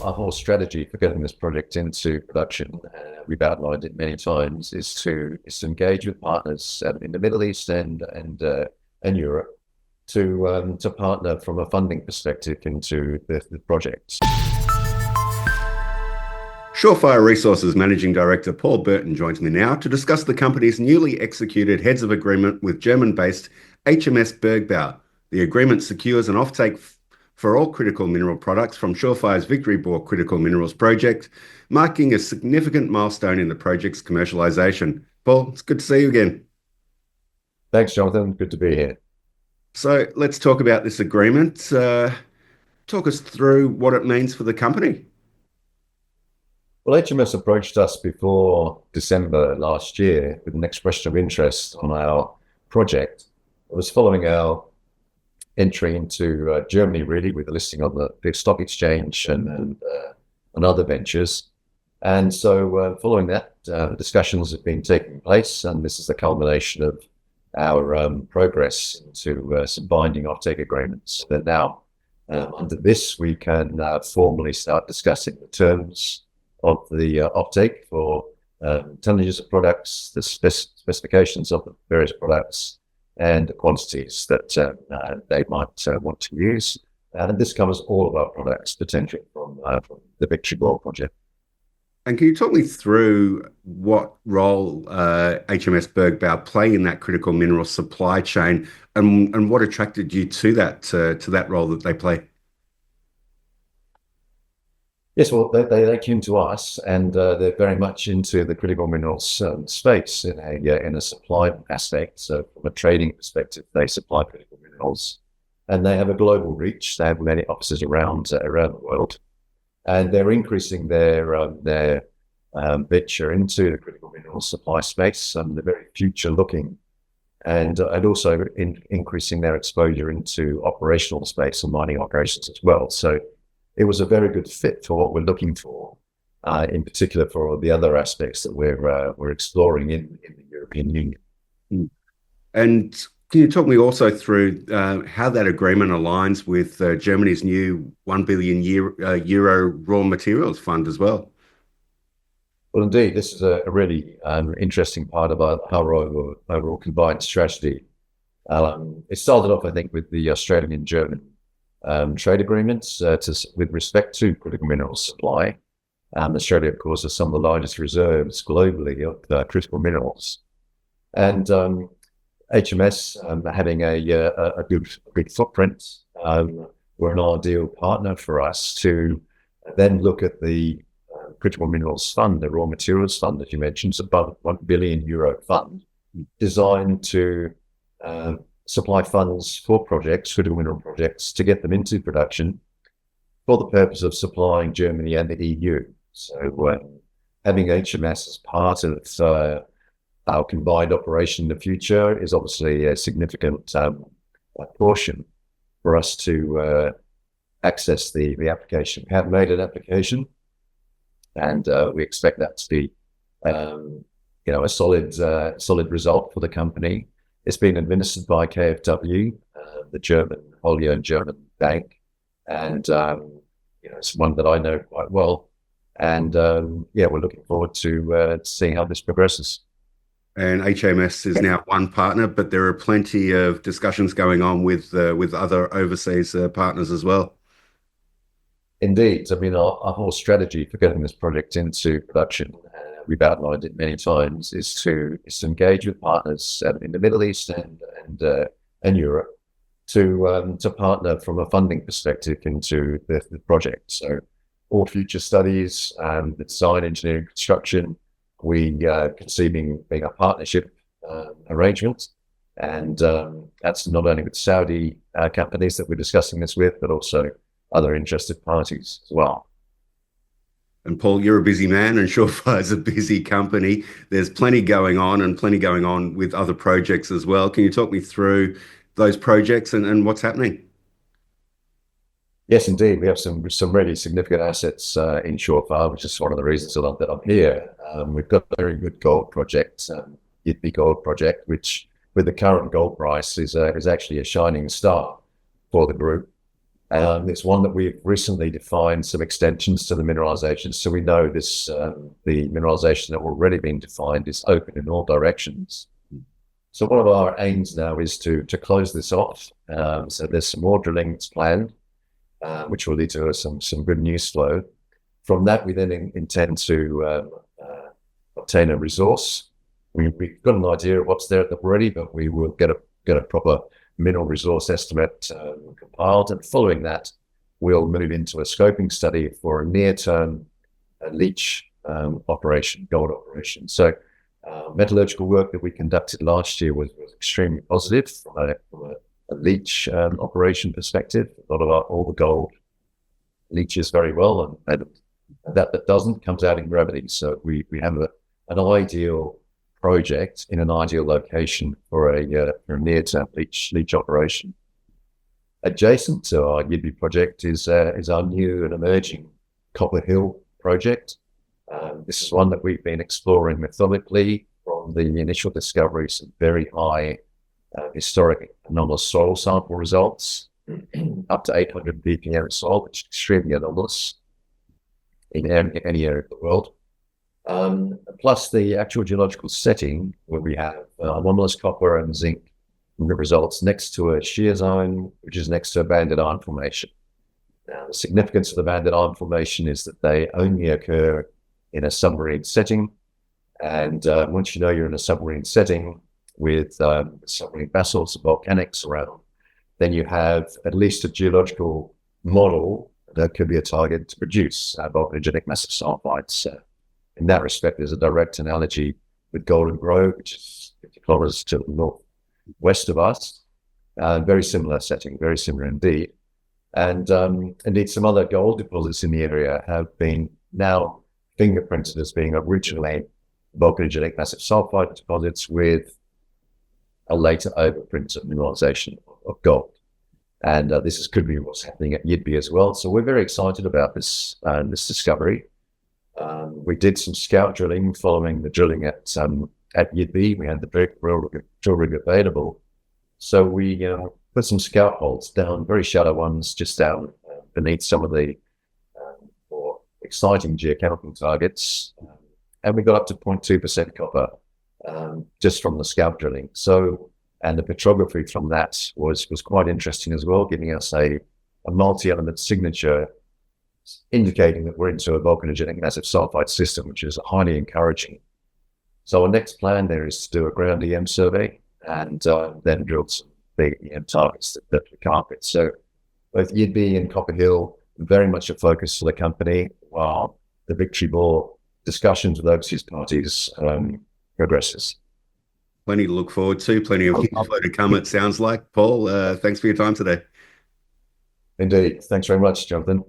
our whole strategy for getting this project into production, we've outlined it many times, is to engage with partners in the Middle East and Europe to partner from a funding perspective into the projects. Surefire Resources Managing Director Paul Burton joins me now to discuss the company's newly executed heads of agreement with German-based HMS Bergbau. The agreement secures an offtake for all critical mineral products from Surefire's Victory Bore Critical Minerals project, marking a significant milestone in the project's commercialisation. Paul, it's good to see you again. Thanks, Jonathan. Good to be here. So let's talk about this agreement. Talk us through what it means for the company. Well, HMS approached us before December last year with an expression of interest on our project. It was following our entry into Germany, really, with a listing on the stock exchange and other ventures. And so following that, discussions have been taking place, and this is the culmination of our progress into some binding offtake agreements. But now, under this, we can formally start discussing the terms of the offtake for tonnages of products, the specifications of the various products, and the quantities that they might want to use. And this covers all of our products, potentially from the Victory Bore project. And can you talk me through what role HMS Bergbau play in that critical mineral supply chain, and what attracted you to that role that they play? Yes, well, they came to us, and they're very much into the critical minerals space in a supply aspect. So from a trading perspective, they supply critical minerals, and they have a global reach. They have many offices around the world, and they're increasing their venture into the critical minerals supply space. They're very future looking, and also increasing their exposure into operational space and mining operations as well. So it was a very good fit for what we're looking for, in particular for the other aspects that we're exploring in the European Union. And can you talk me also through how that agreement aligns with Germany's new €1 billion euro raw materials fund as well? Well, indeed, this is a really interesting part of our overall combined strategy. It started off, I think, with the Australian and German trade agreements with respect to critical minerals supply. Australia, of course, has some of the largest reserves globally of critical minerals. And HMS, having a good footprint, were an ideal partner for us to then look at the critical minerals fund, the raw materials fund that you mentioned. It's above €1 billion fund designed to supply funds for projects, critical mineral projects, to get them into production for the purpose of supplying Germany and the EU. So having HMS as part of our combined operation in the future is obviously a significant portion for us to access the application. We have made an application, and we expect that to be a solid result for the company. It's been administered by KfW, the German, wholly owned German bank, and it's one that I know quite well. And we're looking forward to seeing how this progresses. And HMS is now one partner, but there are plenty of discussions going on with other overseas partners as well. Indeed, I mean our whole strategy for getting this project into production, we've outlined it many times, is to engage with partners in the Middle East and Europe to partner from a funding perspective into the project. So all future studies, the design, engineering, construction, we conceiving being a partnership arrangement, and that's not only with Saudi companies that we're discussing this with, but also other interested parties as well. And Paul, you're a busy man, and Surefire is a busy company. There's plenty going on, and plenty going on with other projects as well. Can you talk me through those projects and what's happening? Yes, indeed. We have some really significant assets in Surefire, which is one of the reasons that I'm here. We've got a very good gold project, Yitpi Gold Project, which with the current gold price is actually a shining star for the group. It's one that we've recently defined some extensions to the mineralization. So we know this, the mineralization that already been defined is open in all directions. So one of our aims now is to close this off. So there's some more drilling that's planned, which will lead to some good news flow. From that, we then intend to obtain a resource. We've got an idea of what's there already, but we will get a proper mineral resource estimate compiled, and following that, we'll move into a scoping study for a near-term leach operation, gold operation. So metallurgical work that we conducted last year was extremely positive from a leach operation perspective. A lot of all the gold leaches very well, and that doesn't comes out in gravity. So we have an ideal project in an ideal location for a near-term leach operation. Adjacent to our Yidby project is our new and emerging Copper Hill project. This is one that we've been exploring methodically from the initial discovery, some very high historic anomalous soil sample results, up to 800 ppm soil, which is extremely anomalous in any area of the world. Plus the actual geological setting, where we have anomalous copper and zinc results next to a shear zone, which is next to a banded iron formation. Now, the significance of the banded iron formation is that they only occur in a submarine setting. And once you know you're in a submarine setting with submarine basalts and volcanics around, then you have at least a geological model that could be a target to produce volcanogenic massive sulfides. In that respect, there's a direct analogy with Golden Grove, which is 50 kilometers to the northwest of us. Very similar setting, very similar indeed. And indeed, some other gold deposits in the area have been now fingerprinted as being originally volcanogenic massive sulfide deposits with a later overprint of mineralization of gold. And this could be what's happening at Yidby as well. So we're very excited about this discovery. We did some scout drilling following the drilling at Yidby. We had the drill rig available. So we put some scout holes down, very shallow ones, just down beneath some of the more exciting geochemical targets. And we got up to 0.2% copper just from the scout drilling. So, and the petrography from that was quite interesting as well, giving us a multi-element signature indicating that we're into a volcanogenic massive sulfide system, which is highly encouraging. So our next plan there is to do a ground EM survey and then drill some big EM targets that we carpet. So both Yidby and Copper Hill, very much a focus for the company, while the Victory Bore discussions with overseas parties progresses. Plenty to look forward to, plenty of info to come, it sounds like. Paul, thanks for your time today. Indeed. Thanks very much, Jonathan.